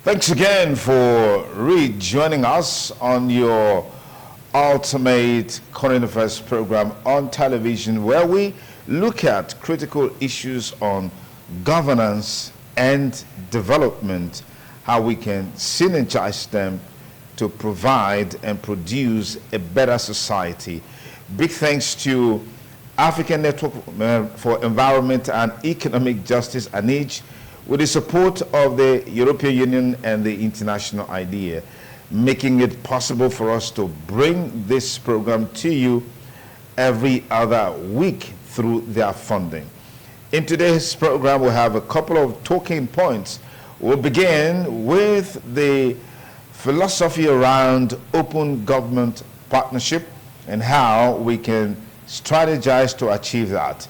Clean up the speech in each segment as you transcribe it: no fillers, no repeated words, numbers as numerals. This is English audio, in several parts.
Thanks again for rejoining us on your ultimate current affairs program on television, where we look at critical issues on governance and development, how we can synergize them to provide and produce a better society. Big thanks to African Network for Environment and Economic Justice, ANEJ, with the support of the European Union and the International IDEA, making it possible for us to bring this program to you every other week through their funding. In today's program, we have a couple of talking points. We'll begin with the philosophy around open government partnership and how we can strategize to achieve that.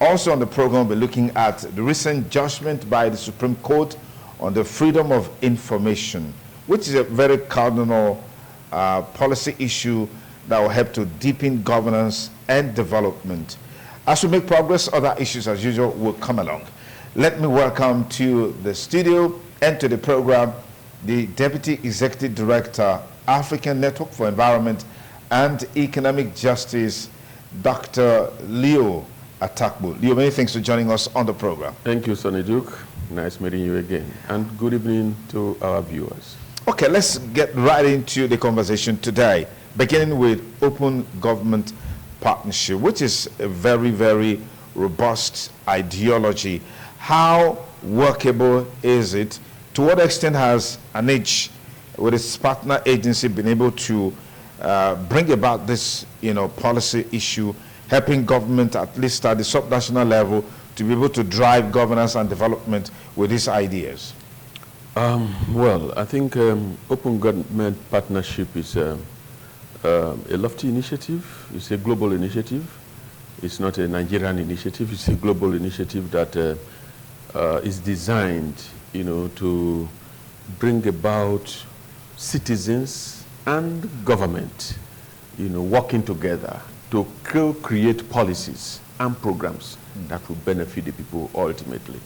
Also on the program, we're looking at the recent judgment by the Supreme Court on the freedom of information, which is a very cardinal policy issue that will help to deepen governance and development. As we make progress, other issues as usual will come along. Let me welcome to the studio and to the program the Deputy Executive Director, African Network for Environment and Economic Justice, Dr. Leo Atakpo. Leo, many thanks for joining us on the program. Thank you, Sonny Duke. Nice meeting you again. And good evening to our viewers. Okay, let's get right into the conversation today, beginning with open government partnership, which is a very, very robust ideology. How workable is it? To what extent has ANEJ, with its partner agency, been able to bring about this, policy issue, helping government, at least at the subnational level, to be able to drive governance and development with these ideas? Well, I think open government partnership is a lofty initiative. It's a global initiative. It's not a Nigerian initiative. It's a global initiative that is designed, to bring about citizens and government, working together to create policies and programs that will benefit the people ultimately.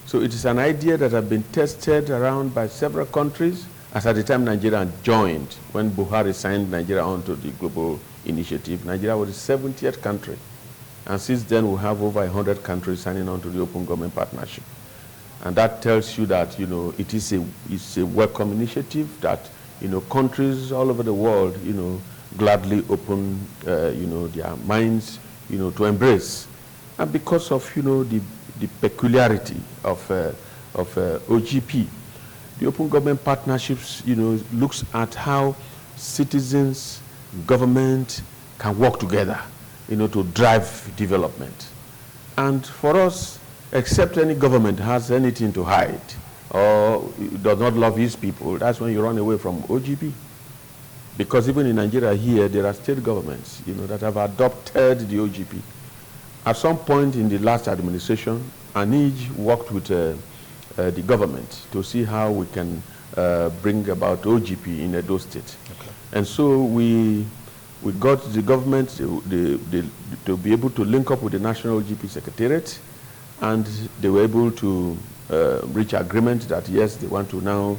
So it is an idea that has been tested around by several countries, as at the time Nigeria joined, when Buhari signed Nigeria onto the global initiative. Nigeria was the 70th country. And since then, we have over 100 countries signing on to the Open Government Partnership. And that tells you that, it's a welcome initiative that, countries all over the world, gladly open, their minds, to embrace. And because of, the peculiarity of OGP, the Open Government Partnerships, looks at how citizens, government can work together, to drive development. And for us, except any government has anything to hide or does not love his people, that's when you run away from OGP. Because even in Nigeria here, there are state governments, that have adopted the OGP. At some point in the last administration, ANEJ worked with the government to see how we can bring about OGP in Edo State. Okay. And so we got the government to be able to link up with the National OGP Secretariat, and they were able to reach agreement that, yes, they want to now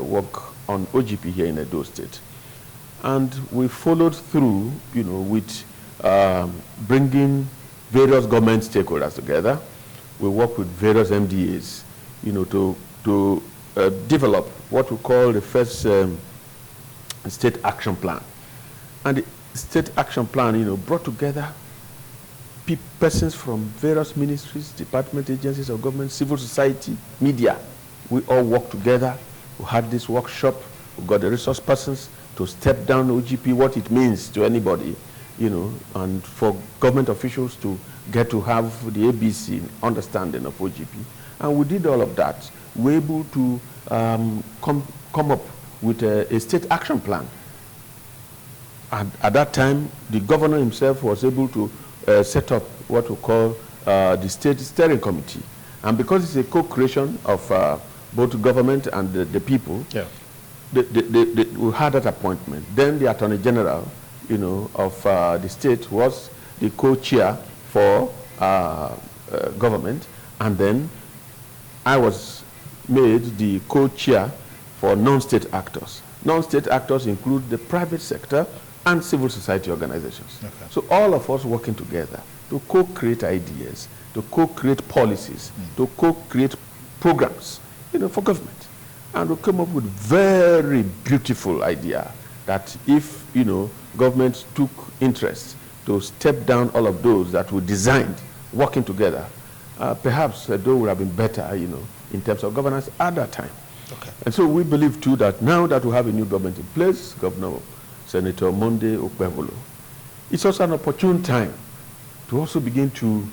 work on OGP here in Edo State. And we followed through, with bringing various government stakeholders together. We work with various MDAs, to develop what we call the first state action plan. And the state action plan, brought together persons from various ministries, department, agencies of government, civil society, media. We all work together. We had this workshop. We got the resource persons to step down OGP, what it means to anybody, and for government officials to get to have the ABC understanding of OGP. And we did all of that. We were able to come up with a state action plan. And at that time, the governor himself was able to set up what we call the State Steering Committee. And because it's a co-creation of both government and the people, yeah, we had that appointment. Then the Attorney General, of the state was the co-chair for government, and then I was made the co-chair for non-state actors. Non-state actors include the private sector and civil society organizations. Okay. So all of us working together to co-create ideas, to co-create policies, to co-create programs, for government. And we come up with very beautiful idea that if, government took interest to step down all of those that were designed working together, perhaps those would have been better, in terms of governance at that time. Okay. And so we believe too that now that we have a new government in place, Governor Senator Monday Okpebholo, it's also an opportune time to also begin to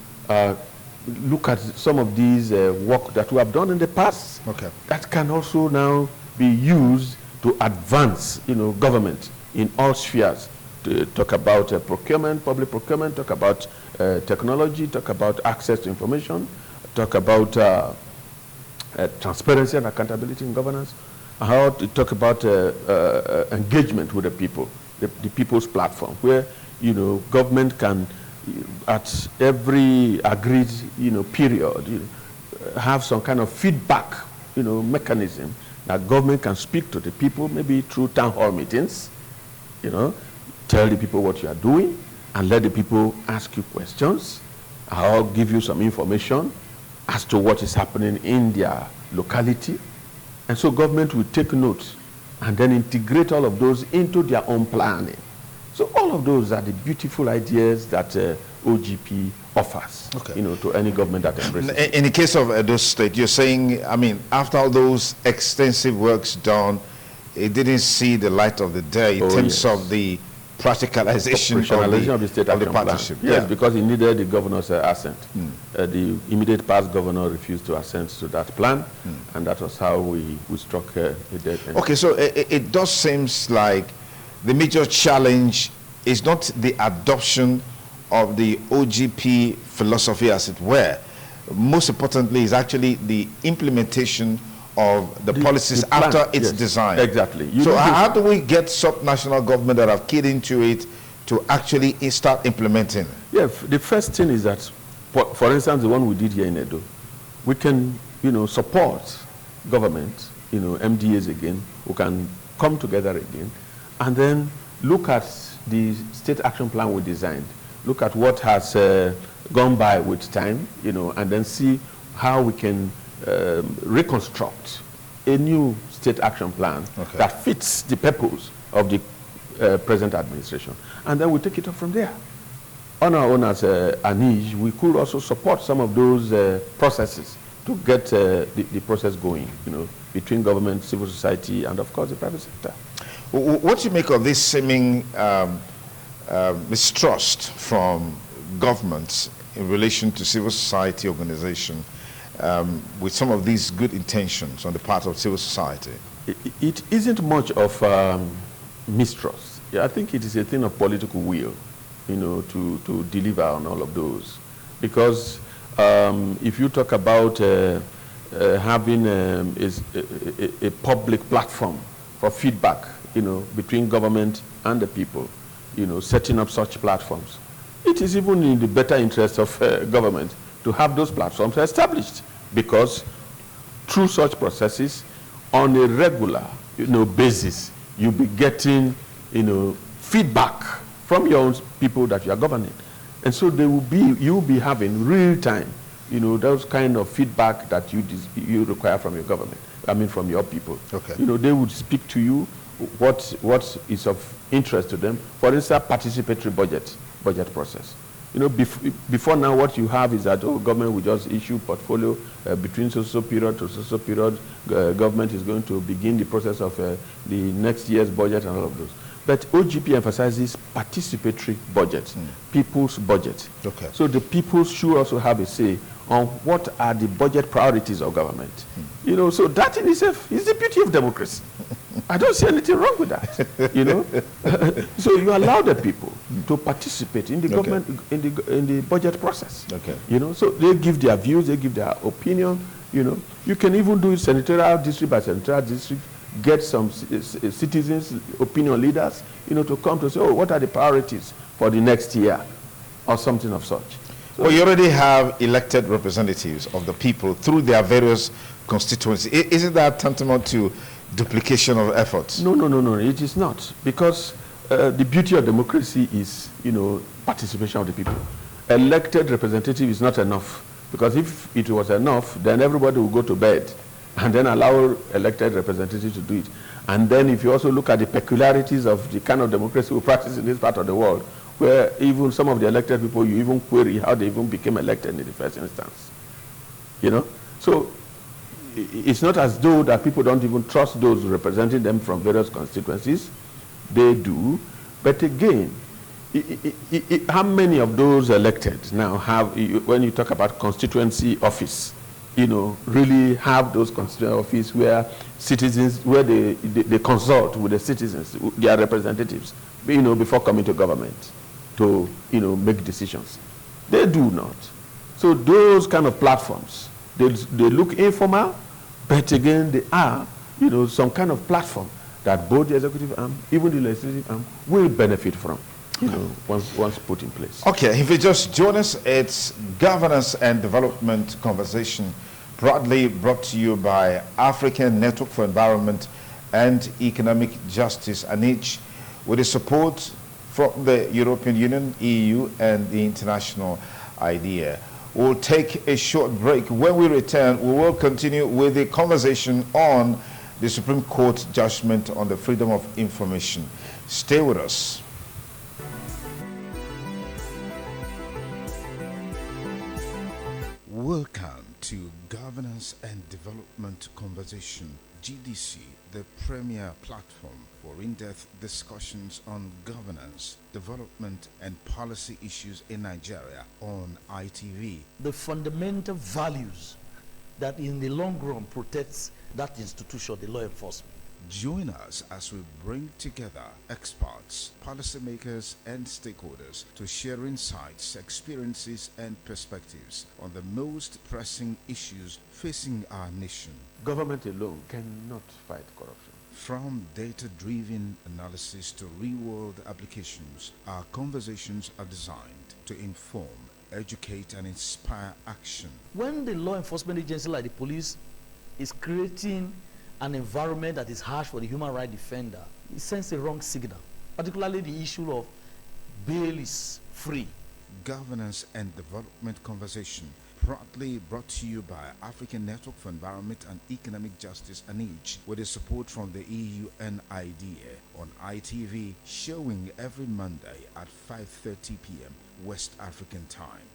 look at some of these work that we have done in the past. Okay. That can also now be used to advance, government in all spheres. To talk about procurement, public procurement, talk about technology, talk about access to information, talk about transparency and accountability in governance, how to talk about engagement with the people, the people's platform, where government can, at every agreed period, have some kind of feedback mechanism that government can speak to the people, maybe through town hall meetings, tell the people what you are doing and let the people ask you questions. I'll give you some information as to what is happening in their locality. And so government will take note and then integrate all of those into their own planning. So all of those are the beautiful ideas that OGP offers, to any government that embraces it. In the case of Edo State, you're saying, after all those extensive works done, it didn't see the light of the day in terms of the practicalization of the state action partnership. Plan. Yes, because it needed the governor's assent. The immediate past governor refused to assent to that plan, and that was how we struck a dead end. Okay, so it does seem like the major challenge is not the adoption of the OGP philosophy, as it were. Most importantly, is actually the implementation of the policies after its design. Exactly. So how do we get subnational government that have keyed into it to actually start implementing? Yeah, the first thing is that, for instance, the one we did here in Edo, we can, support government, MDAs again, who can come together again, and then look at the state action plan we designed, look at what has gone by with time, and then see how we can reconstruct a new state action plan that fits the purpose of the present administration. And then we take it up from there. On our own as ANIJ, we could also support some of those processes to get the process going, between government, civil society, and of course the private sector. What do you make of this seeming mistrust from governments in relation to civil society organization, with some of these good intentions on the part of civil society? It isn't much of mistrust. I think it is a thing of political will, to deliver on all of those. Because if you talk about having a public platform for feedback, between government and the people, setting up such platforms, it is even in the better interest of government to have those platforms established, because through such processes, on a regular, basis, you'll be getting, feedback from your own people that you are governing, and so you'll be having real time, those kind of feedback that you require from your government. From your people. Okay. They would speak to you what is of interest to them. For instance, participatory budget process. Before now, what you have is that government will just issue portfolio between so period to so period. Government is going to begin the process of the next year's budget and all of those. But OGP emphasizes participatory budget, people's budget. Okay. So the people should also have a say on what are the budget priorities of government. So that in itself is the beauty of democracy. I don't see anything wrong with that. So you allow the people to participate in the government, in the budget process. Okay. So they give their views, they give their opinion. You can even do it senatorial district by senatorial district, get some citizens, opinion leaders, to come to say, what are the priorities for the next year, or something of such. So, well, you already have elected representatives of the people through their various constituencies. Isn't that tantamount to duplication of efforts? no, no, no, no, it is not. Because the beauty of democracy is, participation of the people. Elected representative is not enough. Because if it was enough, then everybody would go to bed and then allow elected representatives to do it. And then if you also look at the peculiarities of the kind of democracy we practice in this part of the world, where even some of the elected people, you even query how they even became elected in the first instance. So it's not as though that people don't even trust those representing them from various constituencies. They do. But again, how many of those elected now have, when you talk about constituency office, really have those constituency office where citizens, where they consult with the citizens, their representatives, before coming to government to, make decisions? They do not. So those kind of platforms, they look informal, but again, they are, some kind of platform that both the executive arm, even the legislative arm, will benefit from, once put in place. Okay, if you just join us, it's Governance and Development Conversation, proudly brought to you by African Network for Environment and Economic Justice, ANEJ, with the support from the European Union, EU, and the International IDEA. We'll take a short break. When we return, we will continue with the conversation on the Supreme Court judgment on the freedom of information. Stay with us. Welcome to Governance and Development Conversation, GDC, the premier platform for in-depth discussions on governance, development, and policy issues in Nigeria on ITV. The fundamental values that in the long run protects that institution, the law enforcement. Join us as we bring together experts, policymakers, and stakeholders to share insights, experiences, and perspectives on the most pressing issues facing our nation. Government alone cannot fight corruption. From data-driven analysis to real-world applications, our conversations are designed to inform, educate, and inspire action. When the law enforcement agency like the police is creating an environment that is harsh for the human rights defender, it sends a wrong signal, particularly the issue of bail is free. Governance and Development Conversation, proudly brought to you by African Network for Environment and Economic Justice, ANEJ, with the support from the EU and IDEA, on ITV, showing every Monday at 5:30 p.m. West African time.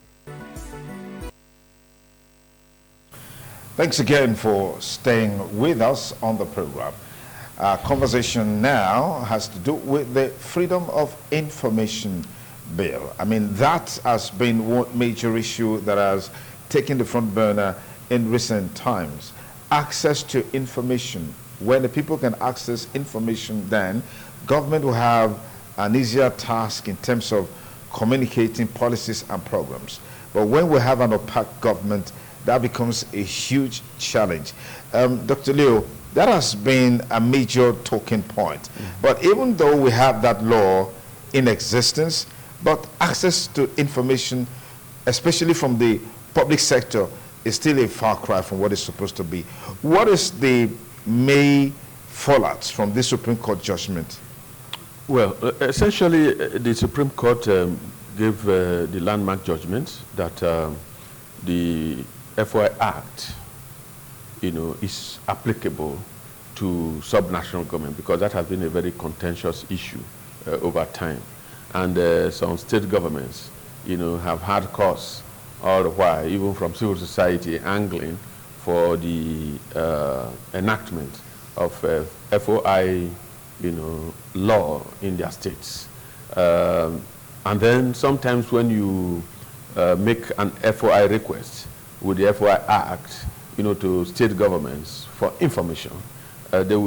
Thanks again for staying with us on the program. Our conversation now has to do with the Freedom of Information Bill. I mean, that has been one major issue that has taken the front burner in recent times. Access to information. When the people can access information, then government will have an easier task in terms of communicating policies and programs. But when we have an opaque government, that becomes a huge challenge. Dr. Leo, that has been a major talking point. But even though we have that law in existence, but access to information, especially from the public sector, is still a far cry from what it's supposed to be. What is the main fallout from this Supreme Court judgment? Well, essentially, the Supreme Court gave the landmark judgment that the FOI Act, is applicable to subnational government, because that has been a very contentious issue over time. And some state governments, have had cause all the while, even from civil society, angling for the enactment of FOI, law in their states. And then sometimes when you make an FOI request with the FOI Act, to state governments for information, the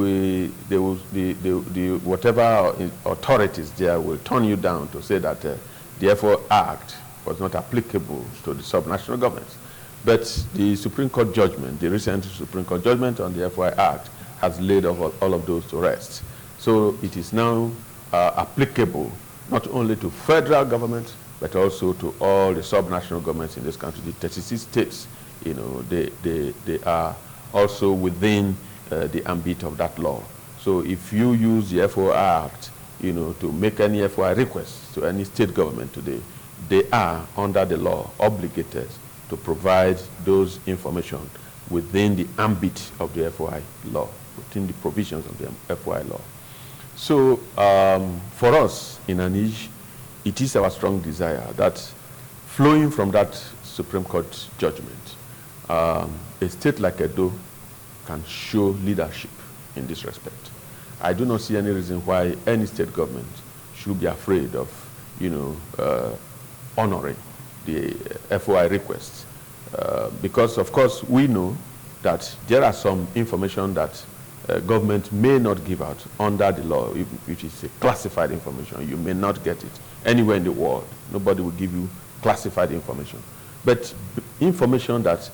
whatever authorities there will turn you down to say that the FOI Act was not applicable to the subnational governments. But the Supreme Court judgment, the recent Supreme Court judgment on the FOI Act, has laid all of those to rest. So it is now applicable not only to federal government, but also to all the subnational governments in this country, the 36 states. You know, they are also within the ambit of that law. So if you use the FOI Act, you know, to make any FOI requests to any state government today, they are under the law obligated to provide those information within the ambit of the FOI law, within the provisions of the FOI law. So for us in Anish, it is our strong desire that flowing from that Supreme Court judgment, a state like Edo can show leadership in this respect. I do not see any reason why any state government should be afraid of, you know, honoring the FOI requests. Because, of course, we know that there are some information that government may not give out under the law, which is a classified information. You may not get it anywhere in the world. Nobody will give you classified information. But information that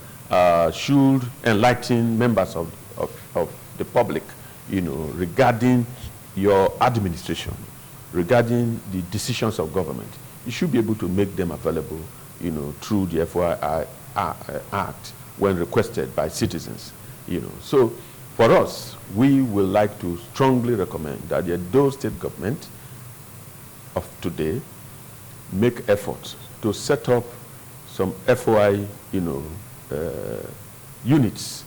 should enlighten members of the public, you know, regarding your administration, regarding the decisions of government, you should be able to make them available, you know, through the FOI Act when requested by citizens, you know. So for us, we would like to strongly recommend that the Edo state government of today make efforts to set up some FOI, you know, units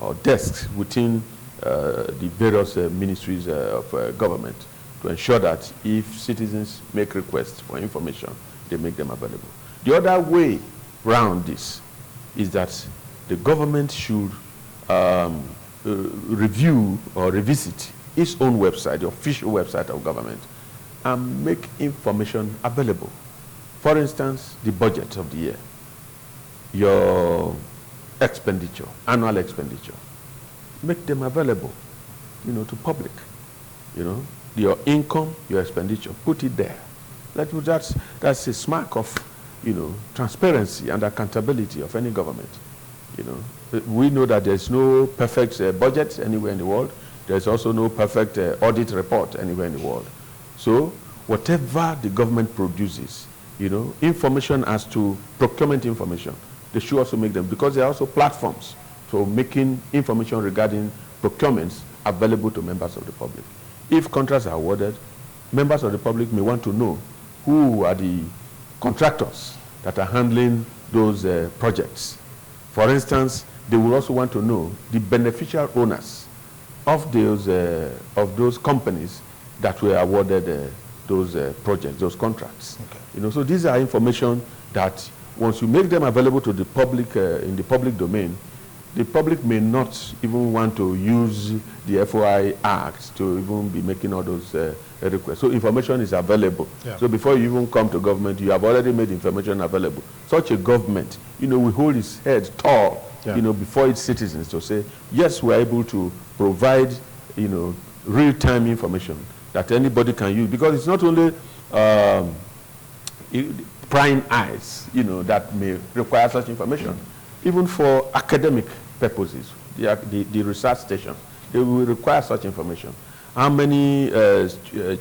or desks within the various ministries of government to ensure that if citizens make requests for information, they make them available. The other way around this is that the government should review or revisit its own website, the official website of government, and make information available. For instance, the budget of the year, your expenditure, annual expenditure, make them available, you know, to public. You know, your income, your expenditure, put it there. That's a mark of, you know, transparency and accountability of any government. You know, we know that there's no perfect budget anywhere in the world. There's also no perfect audit report anywhere in the world. So whatever the government produces, you know, information as to procurement information, they should also make them, because there are also platforms for making information regarding procurements available to members of the public. If contracts are awarded, members of the public may want to know who are the contractors that are handling those projects. For instance, they will also want to know the beneficial owners of those companies that were awarded those projects, those contracts. Okay. You know, so these are information that once you make them available to the public in the public domain, the public may not even want to use the FOI Act to even be making all those requests. So information is available. Yeah. So before you even come to government, you have already made information available. Such a government, you know, will hold its head tall, yeah, you know, before its citizens to say, yes, we're able to provide, you know, real-time information that anybody can use. Because it's not only prying eyes, you know, that may require such information. Even for academic purposes, the research stations, they will require such information. How many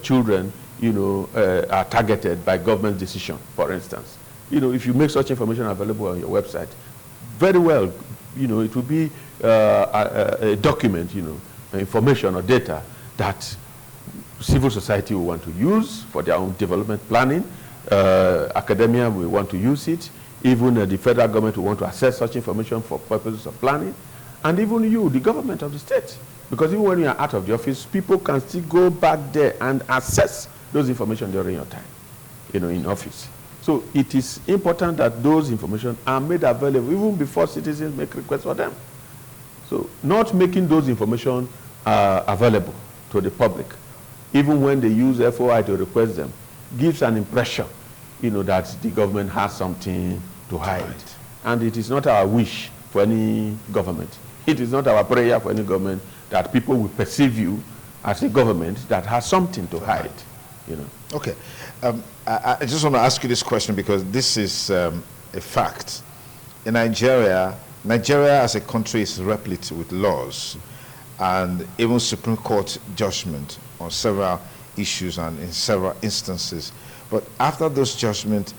children, you know, are targeted by government decision, for instance? You know, if you make such information available on your website, very well, you know, it will be a document, you know, information or data that civil society will want to use for their own development planning. Academia will want to use it. Even the federal government will want to access such information for purposes of planning. And even you, the government of the state. Because even when you are out of the office, people can still go back there and access those information during your time, you know, in office. So it is important that those information are made available even before citizens make requests for them. So not making those information available to the public, even when they use FOI to request them, gives an impression, you know, that the government has something to hide. Right. And it is not our wish for any government. It is not our prayer for any government that people will perceive you as a government that has something to hide, you know. Okay. I just want to ask you this question because this is a fact. In Nigeria as a country is replete with laws and even Supreme Court judgment on several issues and in several instances. But after those judgments,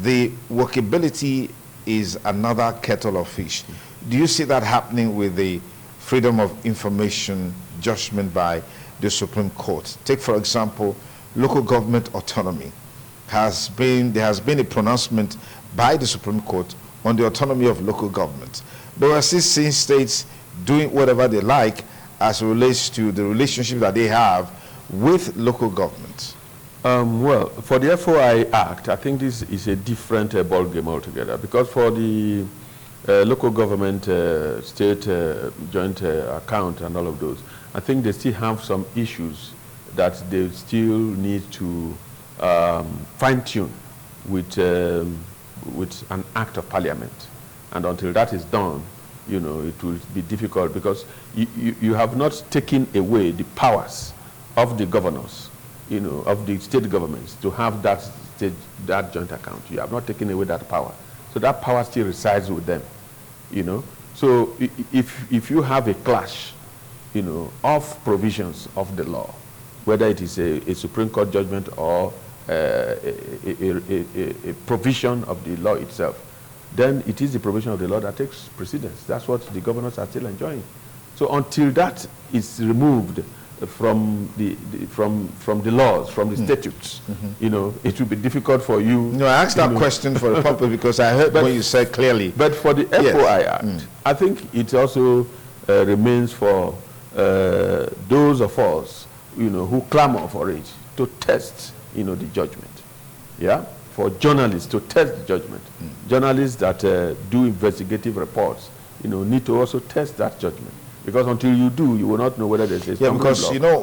the workability is another kettle of fish. Do you see that happening with the freedom of information judgment by the Supreme Court? Take, for example, local government autonomy. There has been a pronouncement by the Supreme Court on the autonomy of local government. But we're still seeing states doing whatever they like as it relates to the relationship that they have with local government. Well, for the FOI Act, I think this is a different ballgame altogether, because for the local government, state joint account and all of those, I think they still have some issues that they still need to fine-tune with an act of parliament. And until that is done, you know, it will be difficult, because you have not taken away the powers of the governors, you know, of the state governments to have that joint account. You have not taken away that power. So that power still resides with them, you know. So if you have a clash, you know, of provisions of the law, whether it is a Supreme Court judgment or a provision of the law itself, then it is the provision of the law that takes precedence. That's what the governors are still enjoying. So until that is removed from the laws, from the statutes, you know, it will be difficult for you. No, I asked that question for the purpose because I heard what you said clearly. But for the FOI Act, I think it also remains for those of us, you know, who clamor for it to test, you know, the judgment. Yeah, for journalists to test the judgment. Journalists that do investigative reports, you know, need to also test that judgment. Because until you do, you will not know whether there's a stumbling block. Because, you know,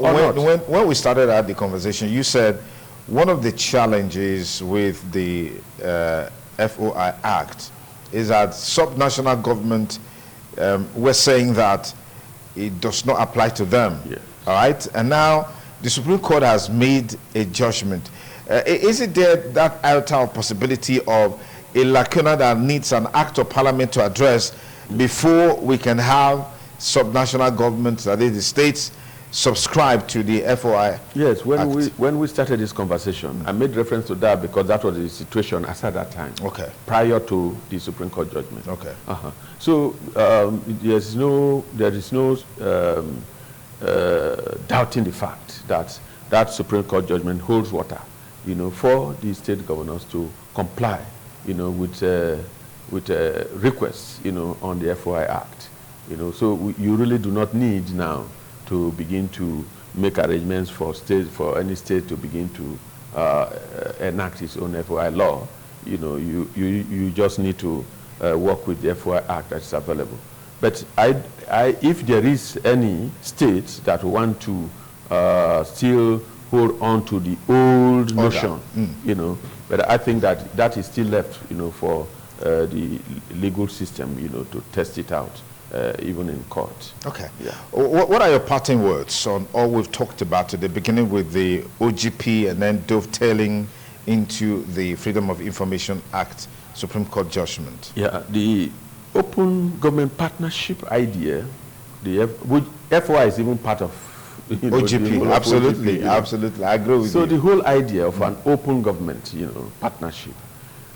when we started out the conversation, you said one of the challenges with the FOI Act is that subnational government were saying that it does not apply to them. Yes. All right? And now the Supreme Court has made a judgment. Isn't there that iota of possibility of a lacuna that needs an act of parliament to address before we can have subnational governments, that is the states, subscribe to the FOI? Yes, when we started this conversation, I made reference to that because that was the situation as at that time. Okay. Prior to the Supreme Court judgment. Okay. So there is no doubting the fact that that Supreme Court judgment holds water, you know, for the state governors to comply, you know, with requests, you know, on the FOI Act. You know, so you really do not need now to begin to make arrangements for any state to begin to enact its own FOI law. You know, you just need to work with the FOI Act that's available. But if there is any state that want to still hold on to the old notion, you know, but I think that is still left, you know, for the legal system, you know, to test it out. Even in court. Okay. Yeah. What are your parting words on all we've talked about today, beginning with the OGP and then dovetailing into the Freedom of Information Act Supreme Court judgment? Yeah, the open government partnership idea, which FOI is even part of OGP. Absolutely, OGP, absolutely. I agree with you. So the whole idea of an open government, you know, partnership,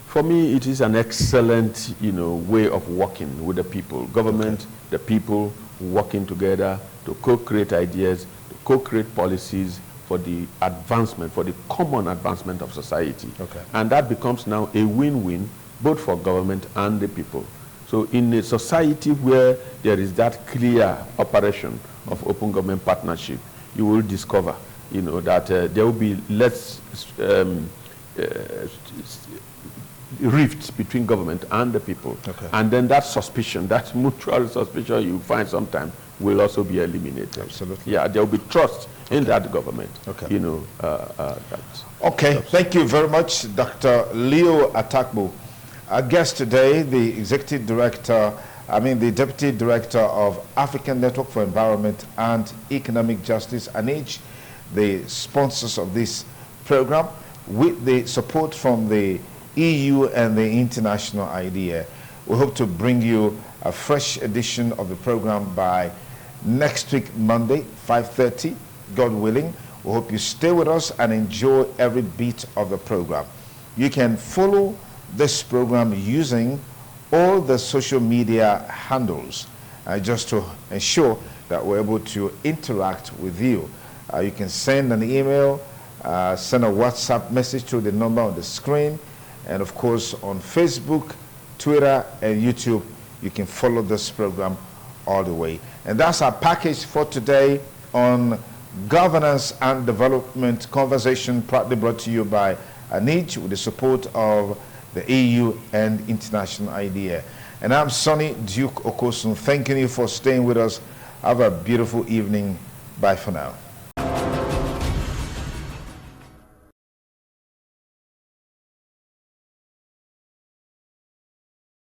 for me, it is an excellent, you know, way of working with the people. Government, the people working together to co-create ideas, to co-create policies for the advancement, for the common advancement of society. Okay. And that becomes now a win-win, both for government and the people. So in a society where there is that clear operation of open government partnership, you will discover, you know, that there will be less rifts between government and the people. Okay. And then that suspicion, that mutual suspicion you find sometimes will also be eliminated. Absolutely. Yeah, there will be trust in that government. Okay. You know, Okay, thank you very much, Dr. Leo Atakpo. Our guest today, the Deputy Director of African Network for Environment and Economic Justice, ANEJ, the sponsors of this program, with the support from the EU and the international idea. We hope to bring you a fresh edition of the program by next week, Monday, 5:30, God willing. We hope you stay with us and enjoy every bit of the program. You can follow this program using all the social media handles just to ensure that we're able to interact with you. You can send an email, send a WhatsApp message to the number on the screen, and of course on Facebook, Twitter, and YouTube, you can follow this program all the way. And that's our package for today on Governance and Development Conversation, proudly brought to you by ANIJ with the support of the EU and International IDEA. And I'm Sonny Duke Okosun, thanking you for staying with us. Have a beautiful evening. Bye for now.